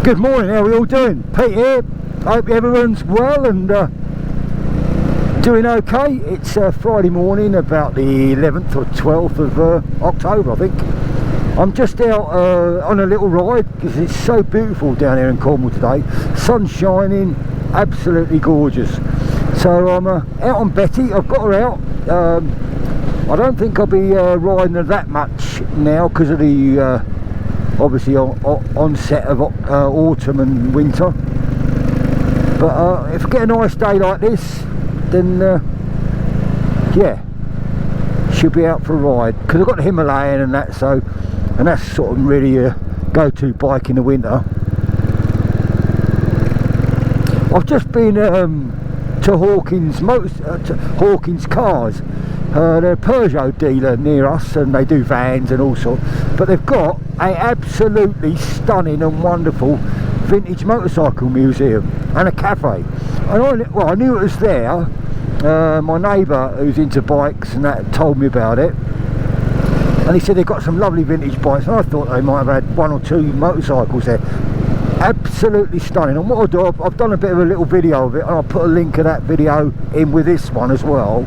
Good morning, how are we all doing? Pete here, hope everyone's well and doing okay. It's Friday morning, about the 11th or 12th of October I think. I'm just out on a little ride because it's so beautiful down here in Cornwall today. Sun's shining, absolutely gorgeous. So I'm out on Betty, I've got her out. I don't think I'll be riding her that much now because of the obviously onset of autumn and winter, but if I get a nice day like this, then yeah, she'll be out for a ride because I've got the Himalayan and that, so, and that's sort of really a go-to bike in the winter. I've just been to Hawkins Hawkins Cars. They're a Peugeot dealer near us and they do vans and all sorts, but they've got an absolutely stunning and wonderful vintage motorcycle museum and a cafe. And I knew it was there. My neighbour who's into bikes and that told me about it, and he said they've got some lovely vintage bikes, and I thought they might have had one or two motorcycles there. Absolutely stunning. And what I'll do, I've done a bit of a little video of it, and I'll put a link of that video in with this one as well.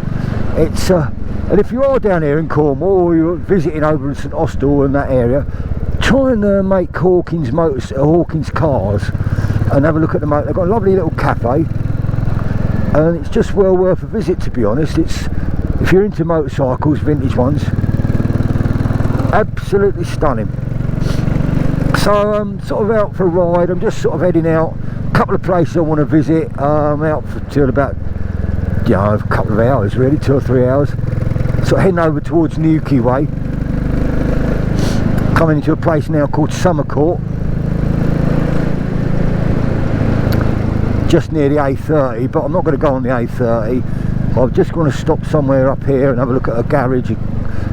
It's and if you are down here in Cornwall or you're visiting over in St Austell and that area, try and make Hawkins Cars and have a look at the motor. They've got a lovely little cafe and it's just well worth a visit, to be honest. It's, if you're into motorcycles, vintage ones, absolutely stunning. So I'm sort of out for a ride. I'm just sort of heading out. A couple of places I want to visit. I'm out for till about, you know, a couple of hours really, 2 or 3 hours. So heading over towards Newquay way, coming into a place now called Summer Court, just near the A30, but I'm not going to go on the A30. I'm just going to stop somewhere up here and have a look at a garage.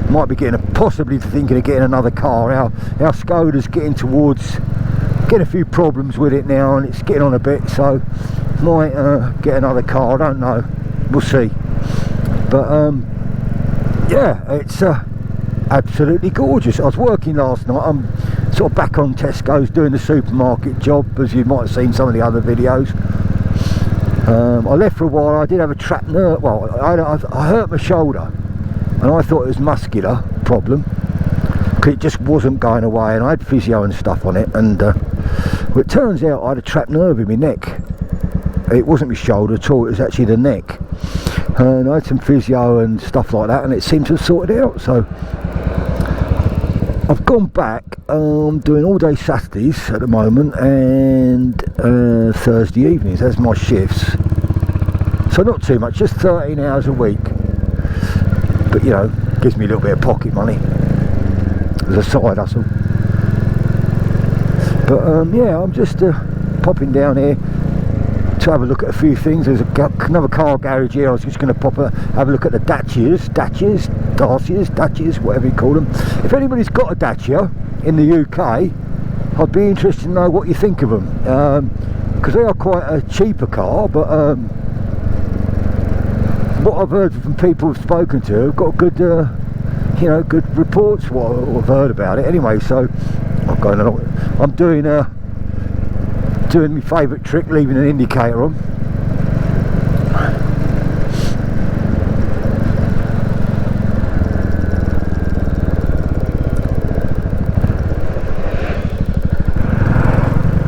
Might be possibly thinking of getting another car. Our Skoda's getting a few problems with it now and it's getting on a bit, so might get another car, I don't know, we'll see. But yeah, it's absolutely gorgeous. I was working last night. I'm sort of back on Tesco's doing the supermarket job, as you might have seen some of the other videos. I left for a while. I did have a trapped nerve. Well, I hurt my shoulder and I thought it was muscular problem because it just wasn't going away, and I had physio and stuff on it, and well, it turns out I had a trapped nerve in my neck. It wasn't my shoulder at all, it was actually the neck. And I had some physio and stuff like that, and it seemed to have sorted it out. So I've gone back, doing all day Saturdays at the moment and Thursday evenings as my shifts. So not too much, just 13 hours a week, but you know, gives me a little bit of pocket money as a side hustle. But yeah, I'm just popping down here to have a look at a few things. There's another car garage here. I was just going to have a look at the Dacias, whatever you call them. If anybody's got a Dacia in the UK, I'd be interested to know what you think of them, because they are quite a cheaper car, but what I've heard from people who've spoken to have got good, you know, good reports, what I've heard about it. Anyway, so I'm doing my favourite trick, leaving an indicator on.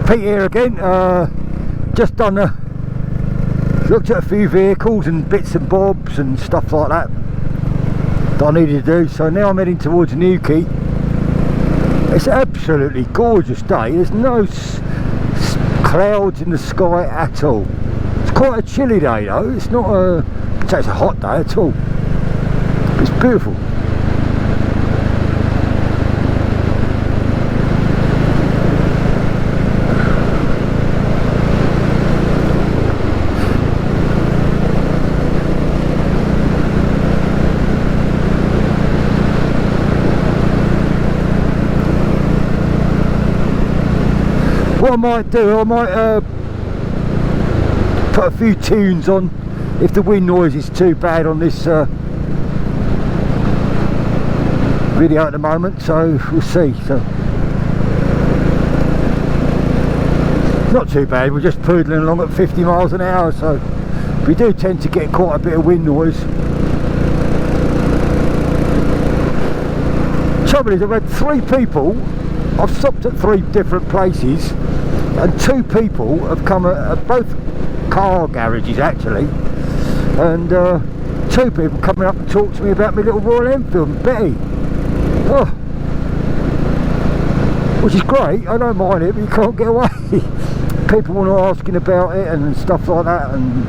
Pete here again. Just looked at a few vehicles and bits and bobs and stuff like that I needed to do. So now I'm heading towards Newquay. It's an absolutely gorgeous day. There's no clouds in the sky at all. It's quite a chilly day though. It's not it's a hot day at all. It's beautiful. What I might do, I might put a few tunes on if the wind noise is too bad on this video at the moment, so we'll see. So not too bad. We're just poodling along at 50 miles an hour, so we do tend to get quite a bit of wind noise. Trouble is, I've had 3 people, I've stopped at 3 different places, and 2 people have come at both car garages actually, and 2 people coming up and talk to me about my little Royal Enfield and Betty. Oh, which is great, I don't mind it, but you can't get away. People want to asking about it and stuff like that, and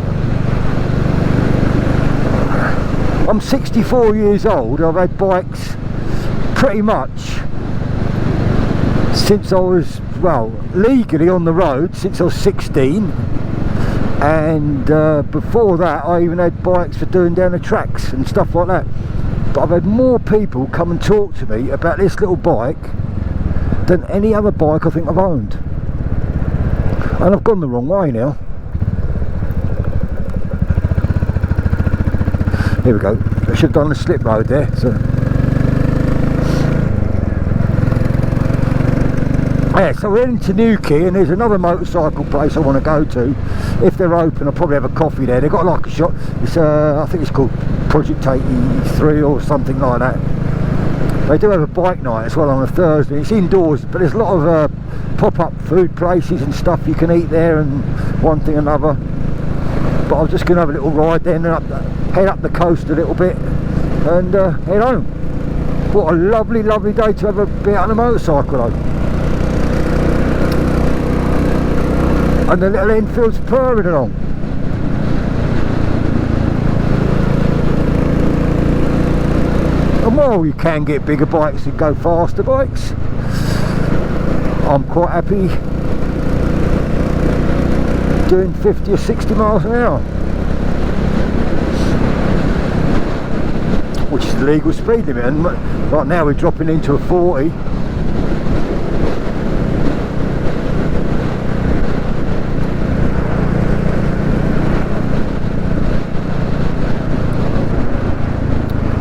I'm 64 years old. I've had bikes pretty much since I was, well, legally on the road since I was 16, and before that I even had bikes for doing down the tracks and stuff like that. But I've had more people come and talk to me about this little bike than any other bike I think I've owned, and I've gone the wrong way now. Here we go. I should have done the slip road there. So yeah, so we're heading to Newquay, and there's another motorcycle place I want to go to. If they're open, I'll probably have a coffee there. They've got like a shop. It's I think it's called Project 83 or something like that. They do have a bike night as well on a Thursday. It's indoors, but there's a lot of pop-up food places and stuff you can eat there, and one thing and another. But I'm just going to have a little ride there and head up the coast a little bit and head home. What a lovely, lovely day to have a bit on a motorcycle though. And the little Enfield's purring along. And while you can get bigger bikes and go faster bikes, I'm quite happy doing 50 or 60 miles an hour, which is the legal speed limit, and right now we're dropping into a 40.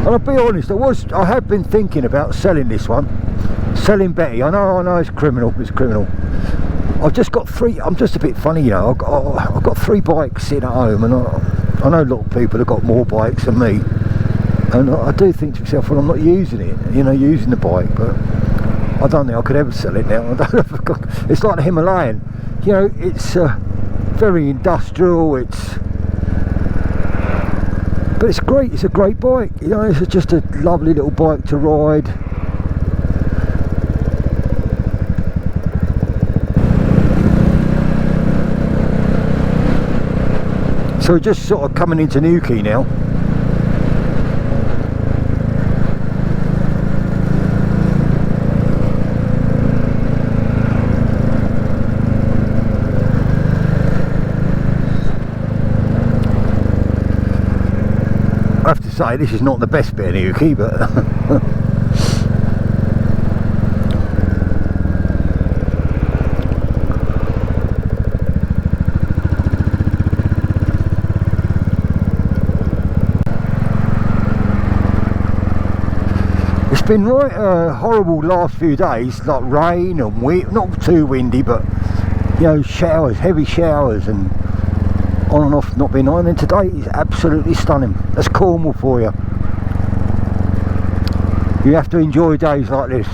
And I'll be honest, I have been thinking about selling this one, selling Betty. I know it's criminal, I've just got 3, I'm just a bit funny, you know, I've got 3 bikes sitting at home, and I know a lot of people have got more bikes than me, and I do think to myself, well, I'm not using it, you know, using the bike, but I don't think I could ever sell it now. I don't know if I've got, it's like the Himalayan, you know, it's very industrial, but it's great, it's a great bike, you know, it's just a lovely little bike to ride. So we're just sort of coming into Newquay now. I have to say, this is not the best bit of Newquay, but it's been right horrible last few days, like rain and wind, not too windy, but you know, showers, heavy showers, and on and off, not been on. And today is absolutely stunning. That's Cornwall for you. You have to enjoy days like this.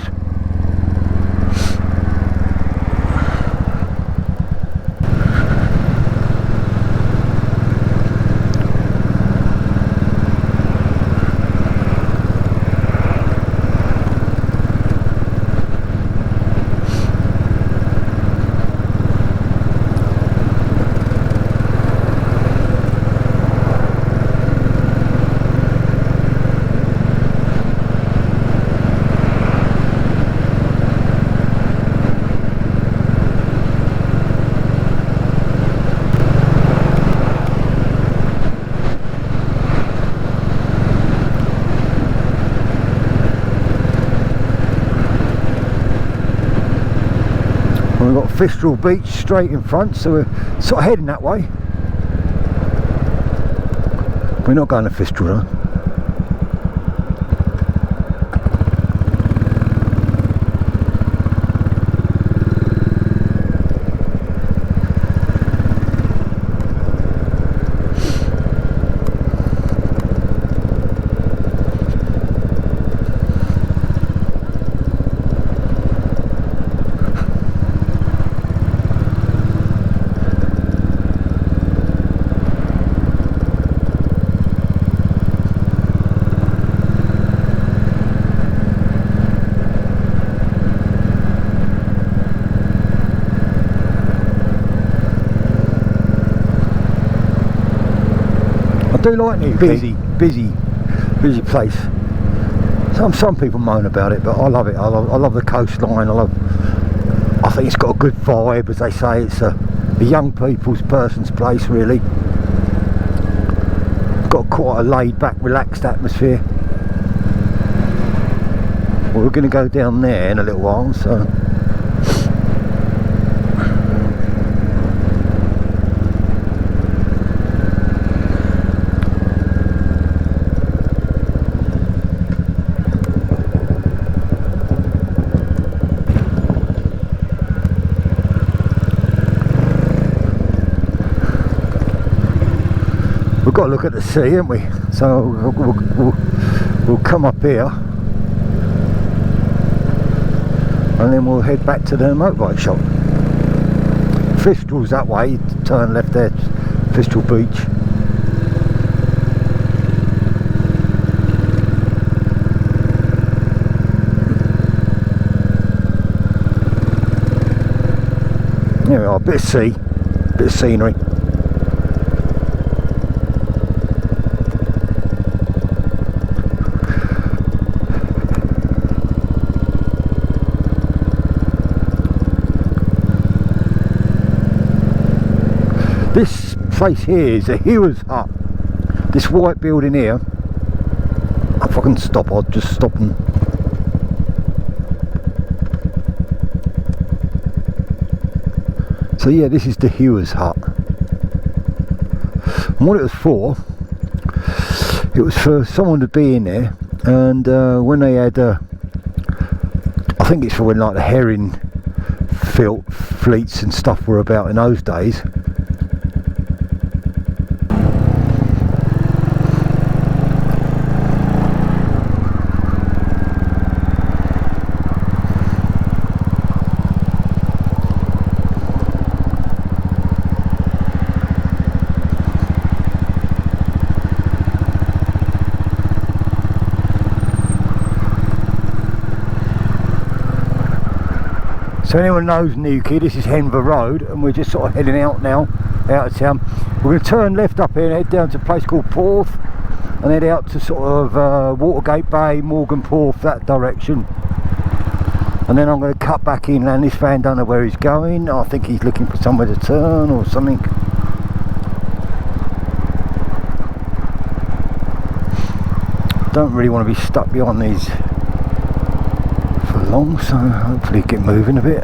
We've got Fistral Beach straight in front, so we're sort of heading that way. We're not going to Fistral though. do like Newquay. Busy place. Some people moan about it, but I love it. I love the coastline. I think it's got a good vibe, as they say. It's a young person's place, really. Got quite a laid back, relaxed atmosphere. Well, we're going to go down there in a little while, so. We've got to look at the sea, haven't we? So we'll come up here and then we'll head back to the motorbike shop. Fistral's that way, turn left there, Fistral Beach. There we are, a bit of sea, bit of scenery. This place here is a hero's hut. This white building here. If I can stop, I'll just stop and. So yeah, this is the hero's hut. And what it was for someone to be in there, and when they had, I think it's for when like the herring fleets and stuff were about in those days. So anyone knows Newquay, this is Henver Road, and we're just sort of heading out now, out of town. We're going to turn left up here and head down to a place called Porth, and head out to sort of Watergate Bay, Morgan Porth, that direction. And then I'm going to cut back in, and this van don't know where he's going. I think he's looking for somewhere to turn or something. Don't really want to be stuck behind these long, so hopefully get moving a bit.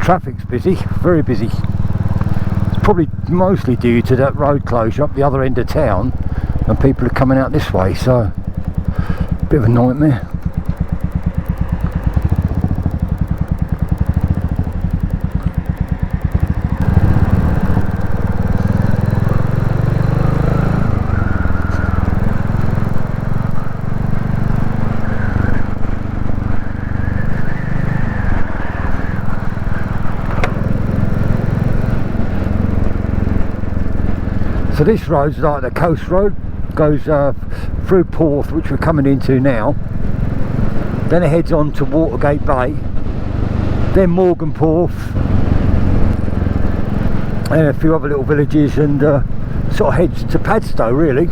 Traffic's busy, very busy. It's probably mostly due to that road closure up the other end of town, and people are coming out this way, so a bit of a nightmare. So this road's like the coast road, goes through Porth, which we're coming into now, then it heads on to Watergate Bay, then Morgan Porth, and a few other little villages, and sort of heads to Padstow really.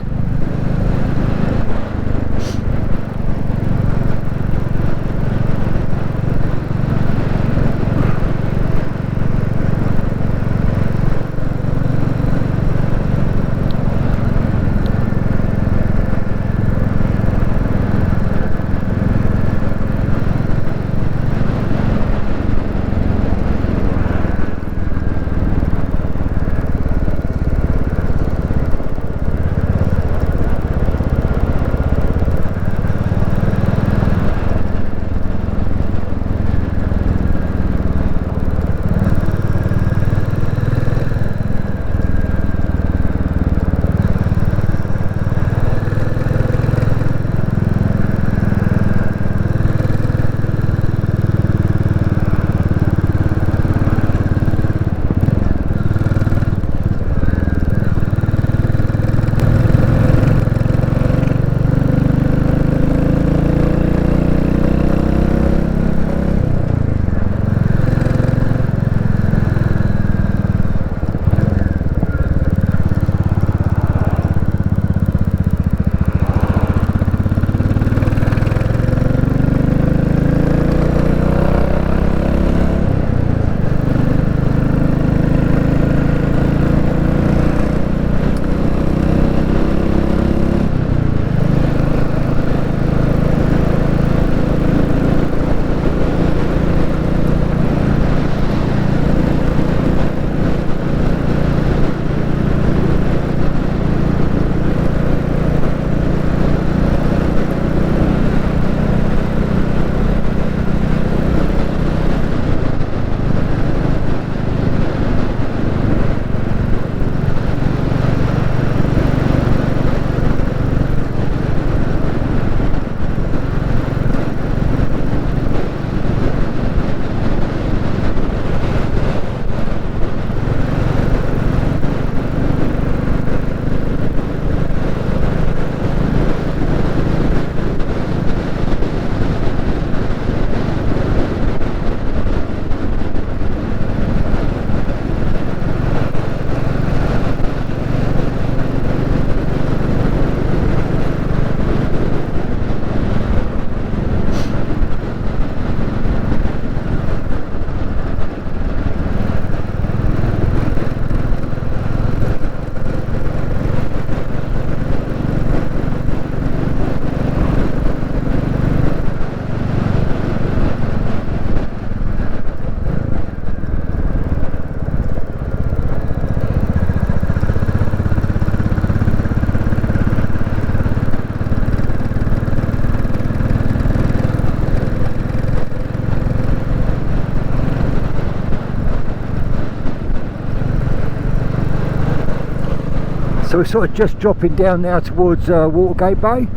So we're sort of just dropping down now towards Watergate Bay.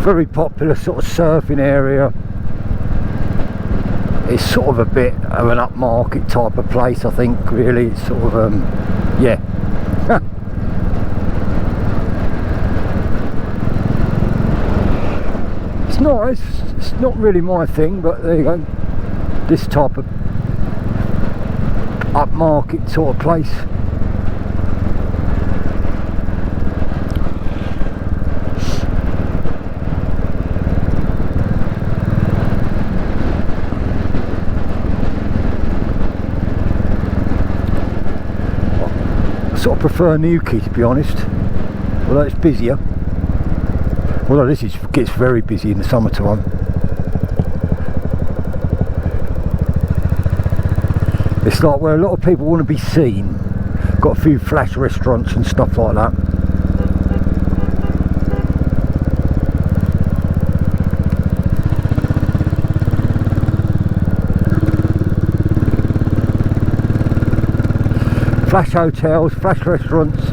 Very popular sort of surfing area. It's sort of a bit of an upmarket type of place, I think, really. It's sort of, yeah. It's nice. It's not really my thing, but there you go. This type of upmarket sort of place. I sort of prefer Newquay, to be honest, although it's busier. Although this gets very busy in the summertime. It's like where a lot of people want to be seen. Got a few flash restaurants and stuff like that. Flash hotels, flash restaurants,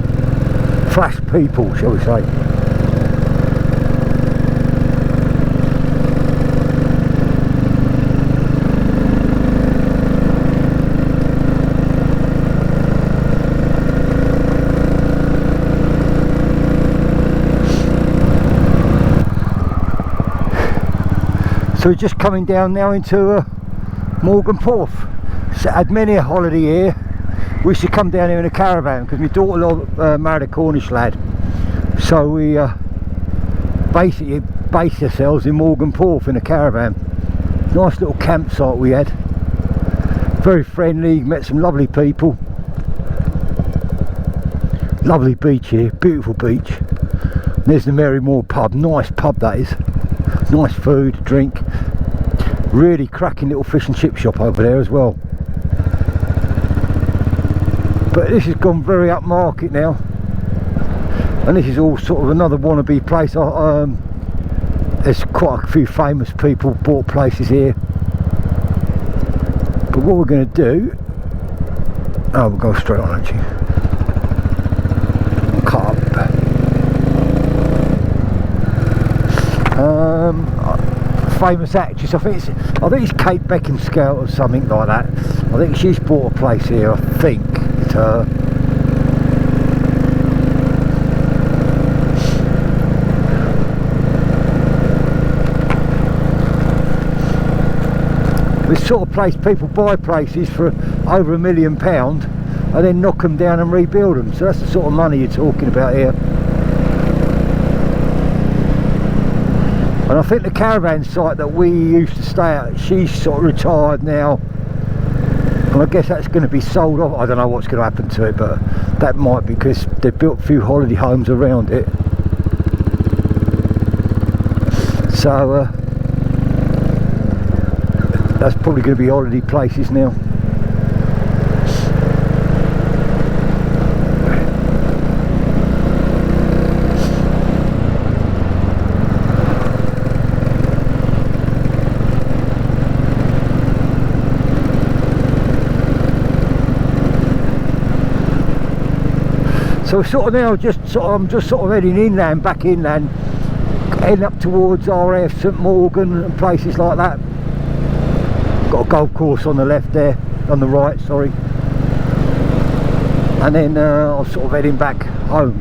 flash people, shall we say. So we're just coming down now into Morgan Porth. So had many a holiday here. We used to come down here in a caravan because my daughter married a Cornish lad. So we basically based ourselves in Morgan Porth in a caravan. Nice little campsite we had. Very friendly, met some lovely people. Lovely beach here, beautiful beach. And there's the Mary Moore pub, nice pub that is. Nice food, drink. Really cracking little fish and chip shop over there as well. But this has gone very upmarket now, and this is all sort of another wannabe place. There's quite a few famous people bought places here. But what we're going to do, we'll go straight on actually. Cut up. Famous actress, I think it's Kate Beckinsale or something like that. I think she's bought a place here, I think. It's her. This sort of place, people buy places for over £1 million and then knock them down and rebuild them. So that's the sort of money you're talking about here. And I think the caravan site that we used to stay at, she's sort of retired now. And I guess that's going to be sold off. I don't know what's going to happen to it, but that might be because they've built a few holiday homes around it. So that's probably going to be holiday places now. So we're sort of now I'm just sort of heading inland, back inland, heading up towards RAF St Morgan and places like that. Got a golf course on the left there, on the right, sorry. And then I'm sort of heading back home.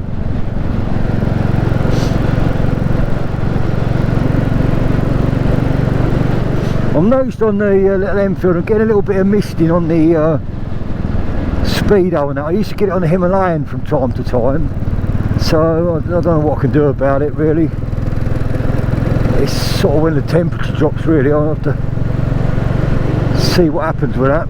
I've noticed on the Little Enfield I'm getting a little bit of misting on the speedo and that. I used to get it on the Himalayan from time to time, so I don't know what I can do about it really. It's sort of when the temperature drops really. I'll have to see what happens with that.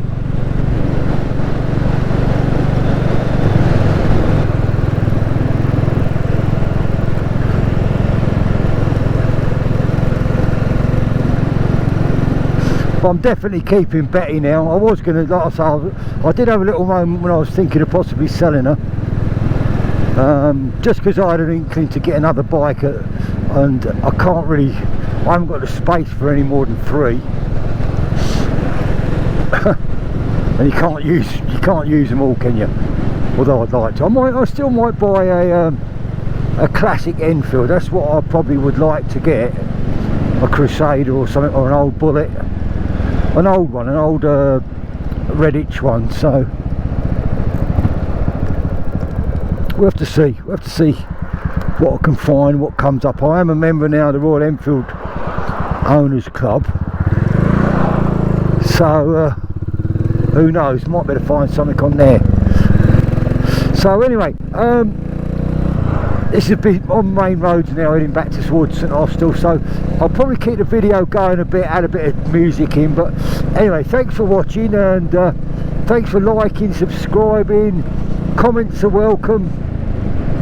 But I'm definitely keeping Betty now. I was going to, like I said, I did have a little moment when I was thinking of possibly selling her. Just because I had an inkling to get another bike and I can't really, I haven't got the space for any more than 3. and you can't use them all, can you? Although I'd like to. I still might buy a classic Enfield. That's what I probably would like to get, a Crusader or something, or an old Bullet, an old one, an old Redditch one. So we'll have to see what I can find, what comes up. I am a member now of the Royal Enfield Owners Club, so who knows, might be able to find something on there. So anyway, this is a bit on main roads now, heading back towards St Austell, so I'll probably keep the video going a bit, add a bit of music in. But anyway, thanks for watching, and thanks for liking, subscribing, comments are welcome,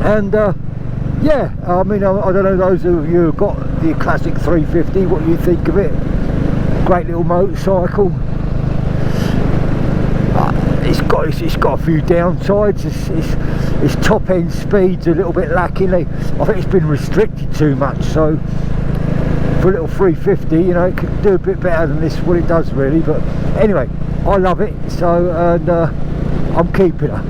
and yeah, I mean, I don't know, those of you who've got the classic 350, what do you think of it? Great little motorcycle. It's got a few downsides. Its top end speed's a little bit lacking. I think it's been restricted too much, so for a little 350, you know, it could do a bit better than this, what it does really. But anyway, I love it, so, and I'm keeping her.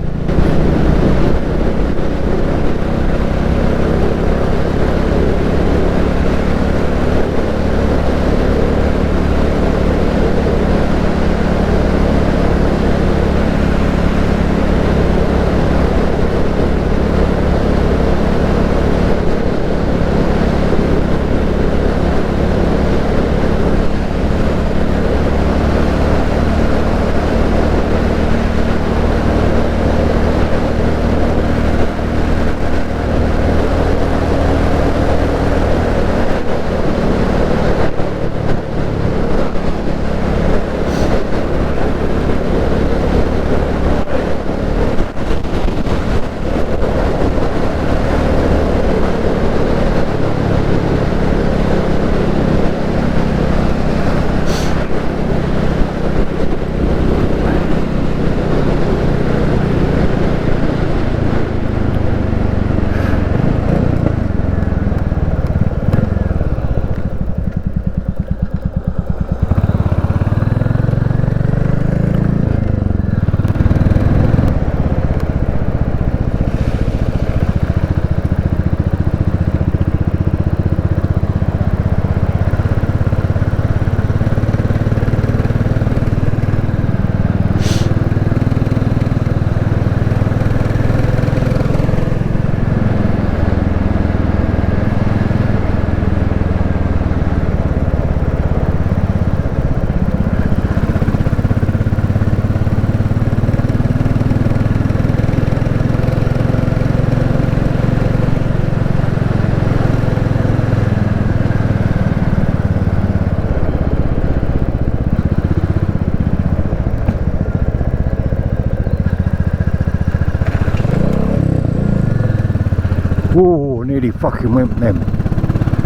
Whoa, nearly fucking went with them.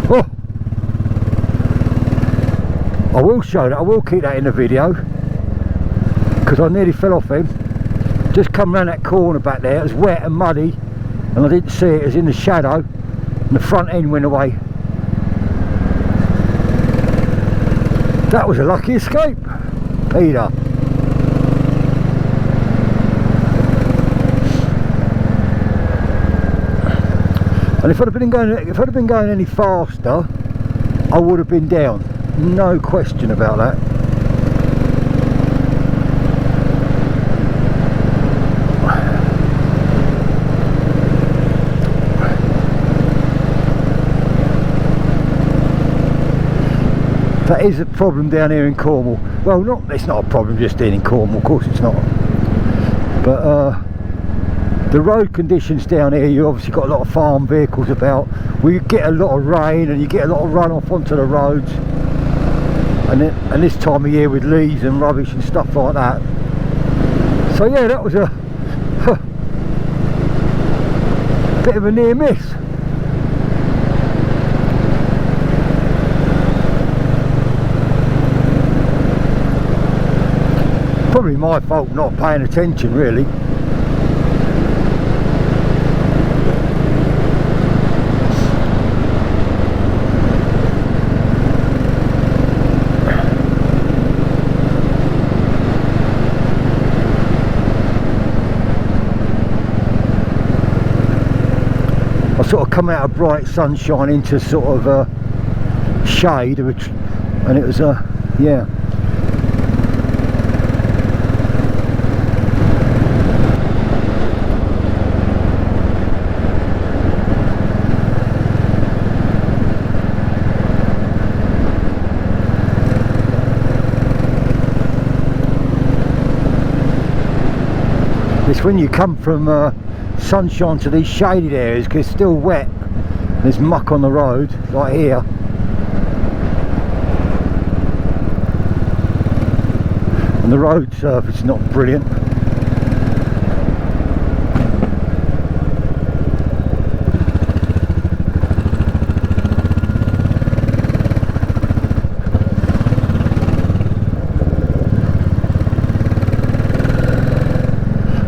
Oh, I will show that, I will keep that in the video, because I nearly fell off him. Just come round that corner back there, it was wet and muddy, and I didn't see it, it was in the shadow, and the front end went away. That was a lucky escape, Peter. And if I'd have been going any faster, I would have been down. No question about that. That is a problem down here in Cornwall. Well, it's not a problem just in Cornwall, of course it's not. But the road conditions down here, you obviously got a lot of farm vehicles about. We get a lot of rain and you get a lot of runoff onto the roads. And this time of year with leaves and rubbish and stuff like that. So yeah, that was a bit of a near miss. Probably my fault not paying attention really. sort of come out of bright sunshine into sort of shade, and it was yeah. It's when you come from sunshine to these shaded areas, because it's still wet, there's muck on the road, like here. And the road surface is not brilliant.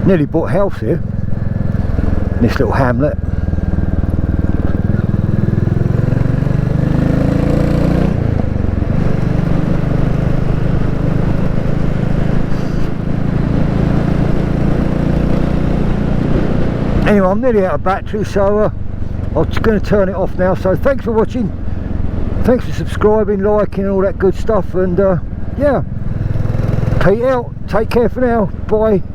Nearly bought a house here, in this little hamlet. Anyway, I'm nearly out of battery, so I'm just going to turn it off now. So thanks for watching, thanks for subscribing, liking, all that good stuff, and yeah, Pete out, take care for now, bye.